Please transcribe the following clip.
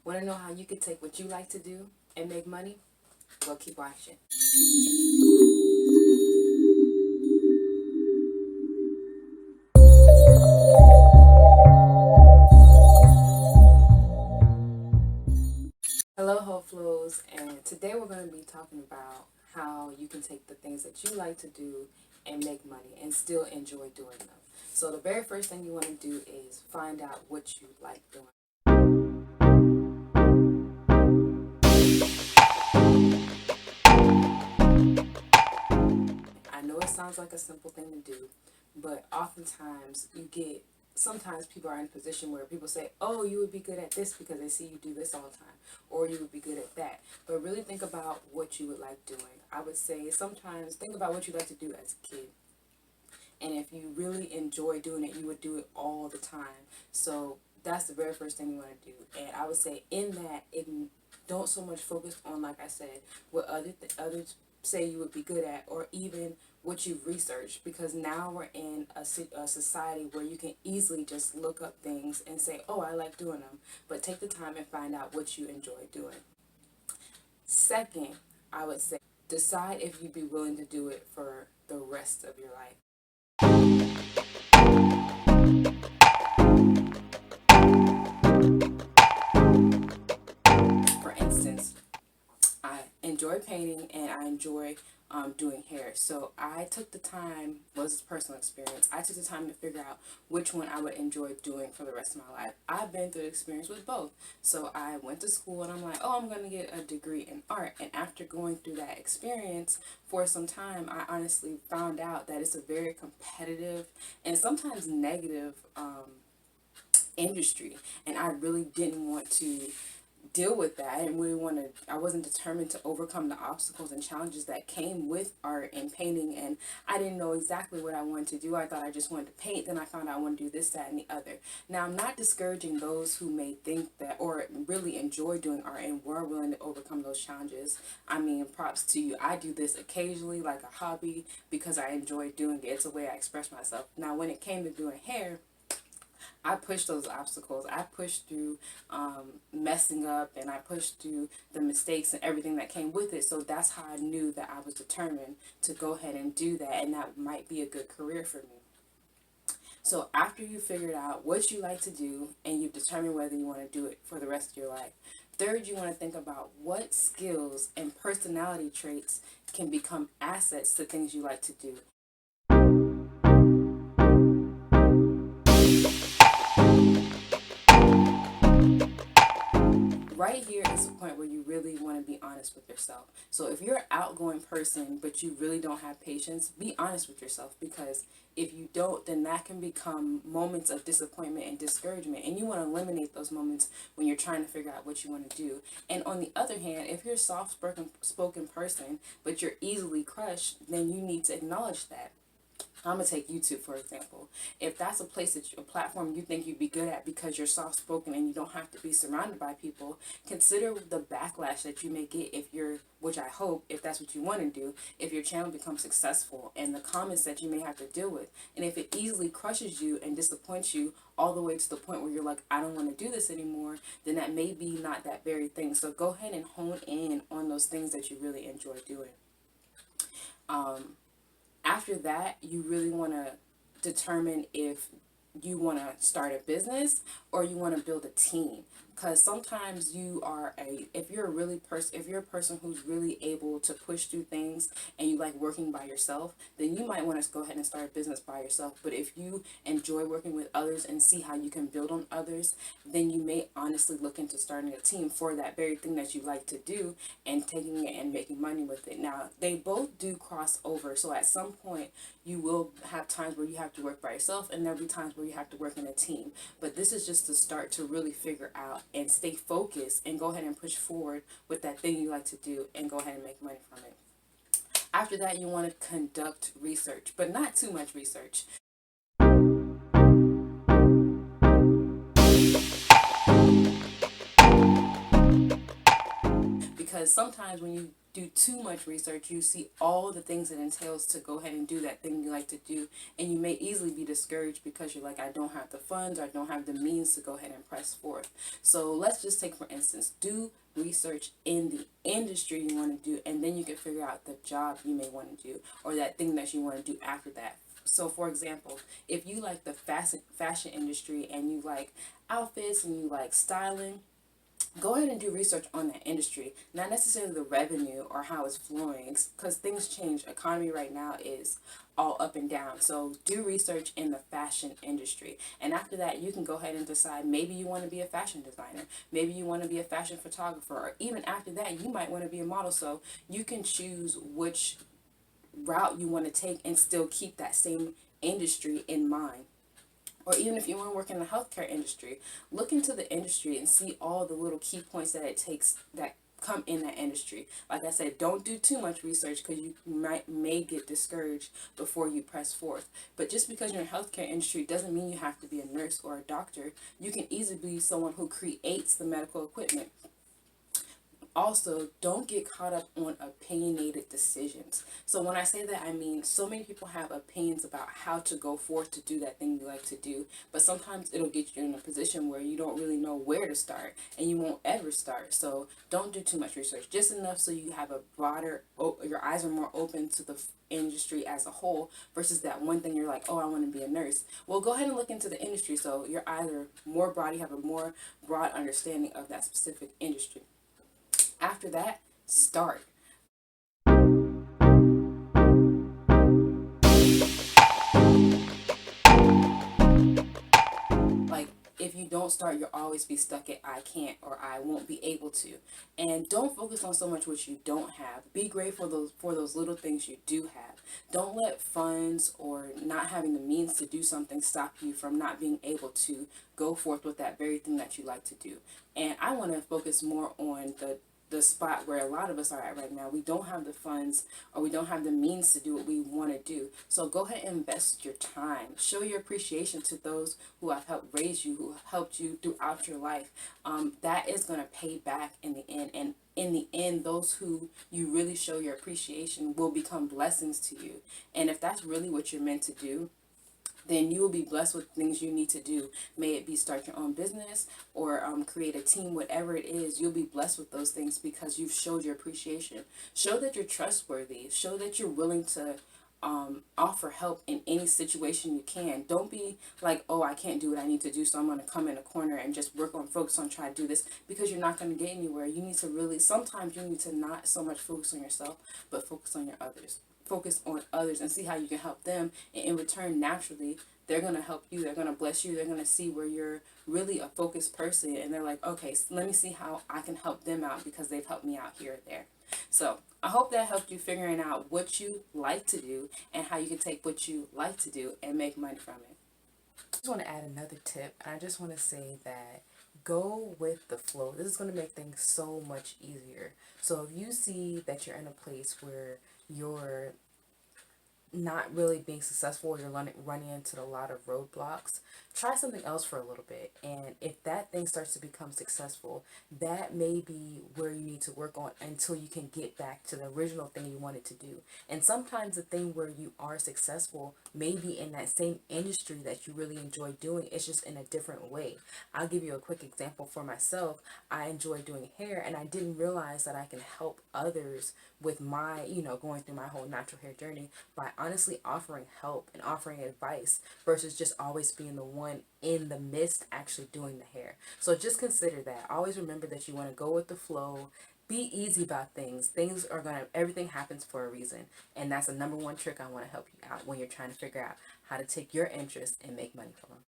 Want to know how you can take what you like to do and make money? Well, keep watching. Hello, Hope Flows, and today we're going to be talking about how you can take the things that you like to do and make money and still enjoy doing them. So the very first thing you want to do is find out what you like doing. I know it sounds like a simple thing to do, but oftentimes sometimes people are in a position where people say, oh, you would be good at this because they see you do this all the time, or you would be good at that. But really think about what you would like doing. I would say sometimes think about what you like to do as a kid. And if you really enjoy doing it, you would do it all the time. So that's the very first thing you want to do. And I would say in that, don't so much focus on, like I said, what others say you would be good at, or even what you've researched, because now we're in a society where you can easily just look up things and say, oh, I like doing them. But take the time and find out what you enjoy doing. Second, I would say decide if you'd be willing to do it for the rest of your life. For instance, I enjoy painting and I enjoy doing hair. So I took the time, well, this is personal experience, I took the time to figure out which one I would enjoy doing for the rest of my life. I've been through the experience with both. So I went to school and I'm like, oh, I'm going to get a degree in art. And after going through that experience for some time, I honestly found out that it's a very competitive and sometimes negative industry. And I really didn't want to deal with that. I didn't really want to, I wasn't determined to overcome the obstacles and challenges that came with art and painting, and I didn't know exactly what I wanted to do. I thought I just wanted to paint, then I found out I want to do this, that, and the other. Now, I'm not discouraging those who may think that, or really enjoy doing art and were willing to overcome those challenges. I mean, props to you. I do this occasionally like a hobby because I enjoy doing it. It's a way I express myself. Now, when it came to doing hair, I pushed those obstacles. I pushed through messing up, and I pushed through the mistakes and everything that came with it. So that's how I knew that I was determined to go ahead and do that, and that might be a good career for me. So after you figured out what you like to do and you've determined whether you want to do it for the rest of your life, third, you want to think about what skills and personality traits can become assets to things you like to do. Right here is the point where you really want to be honest with yourself. So if you're an outgoing person but you really don't have patience, be honest with yourself, because if you don't, then that can become moments of disappointment and discouragement, and you want to eliminate those moments when you're trying to figure out what you want to do. And on the other hand, if you're a soft spoken person but you're easily crushed, then you need to acknowledge that. I'm gonna take YouTube for example. If that's a place a platform you think you'd be good at because you're soft spoken and you don't have to be surrounded by people, consider the backlash that you may get if you're, which I hope, if that's what you want to do, if your channel becomes successful, and the comments that you may have to deal with. And if it easily crushes you and disappoints you all the way to the point where you're like, I don't want to do this anymore, then that may be not that very thing. So go ahead and hone in on those things that you really enjoy doing. After that, you really want to determine if you want to start a business or you want to build a team, because sometimes if you're a if you're a person who's really able to push through things and you like working by yourself, then you might want to go ahead and start a business by yourself. But if you enjoy working with others and see how you can build on others, then you may honestly look into starting a team for that very thing that you like to do and taking it and making money with it. Now, they both do cross over, so at some point you will have times where you have to work by yourself and there'll be times where you have to work in a team. But this is just to start to really figure out and stay focused and go ahead and push forward with that thing you like to do and go ahead and make money from it. After that, you want to conduct research, but not too much research. Because sometimes when you do too much research, you see all the things it entails to go ahead and do that thing you like to do, and you may easily be discouraged because you're like, I don't have the funds or I don't have the means to go ahead and press forth. So let's just take for instance, do research in the industry you want to do, and then you can figure out the job you may want to do or that thing that you want to do after that. So for example, if you like the fashion industry and you like outfits and you like styling, go ahead and do research on that industry, not necessarily the revenue or how it's flowing, because things change. Economy right now is all up and down. So do research in the fashion industry, and after that you can go ahead and decide, maybe you want to be a fashion designer, maybe you want to be a fashion photographer, or even after that you might want to be a model. So you can choose which route you want to take and still keep that same industry in mind. Or even if you want to work in the healthcare industry, look into the industry and see all the little key points that it takes that come in that industry. Like I said, don't do too much research because you may get discouraged before you press forth. But just because you're in the healthcare industry doesn't mean you have to be a nurse or a doctor. You can easily be someone who creates the medical equipment. Also, don't get caught up on opinionated decisions. So when I say that, I mean so many people have opinions about how to go forth to do that thing you like to do, but sometimes it'll get you in a position where you don't really know where to start and you won't ever start. So don't do too much research, just enough so you have a broader, your eyes are more open to the industry as a whole versus that one thing you're like, oh, I want to be a nurse. Well, go ahead and look into the industry so your eyes are more broad, you have a more broad understanding of that specific industry. After that, start. Like, if you don't start, you'll always be stuck at I can't or I won't be able to. And don't focus on so much what you don't have. Be grateful for those little things you do have. Don't let funds or not having the means to do something stop you from not being able to go forth with that very thing that you like to do. And I want to focus more on the spot where a lot of us are at right now. We don't have the funds or we don't have the means to do what we want to do. So go ahead and invest your time. Show your appreciation to those who have helped raise you, who helped you throughout your life. That is going to pay back in the end. And in the end, those who you really show your appreciation will become blessings to you. And if that's really what you're meant to do, then you will be blessed with things you need to do. May it be start your own business or create a team, whatever it is, you'll be blessed with those things because you've showed your appreciation. Show that you're trustworthy. Show that you're willing to offer help in any situation you can. Don't be like, oh, I can't do what I need to do, so I'm going to come in a corner and just focus on trying to do this, because you're not going to get anywhere. You need to really, sometimes you need to not so much focus on yourself, but focus on your others. Focus on others and see how you can help them, and in return, naturally, they're going to help you, they're going to bless you, they're going to see where you're really a focused person, and they're like, okay, so let me see how I can help them out because they've helped me out here or there. So I hope that helped you figuring out what you like to do and how you can take what you like to do and make money from it. I just want to add another tip, and I just want to say that go with the flow. This is going to make things so much easier. So if you see that you're in a place where you're not really being successful, or you're running into a lot of roadblocks, try something else for a little bit. And if that thing starts to become successful, that may be where you need to work on until you can get back to the original thing you wanted to do. And sometimes the thing where you are successful may be in that same industry that you really enjoy doing. It's just in a different way. I'll give you a quick example for myself. I enjoy doing hair, and I didn't realize that I can help others with my, going through my whole natural hair journey by honestly offering help and offering advice versus just always being the one in the midst actually doing the hair. So just consider that. Always remember that you want to go with the flow. Be easy about things. Everything happens for a reason. And that's the number one trick I want to help you out when you're trying to figure out how to take your interest and make money from them.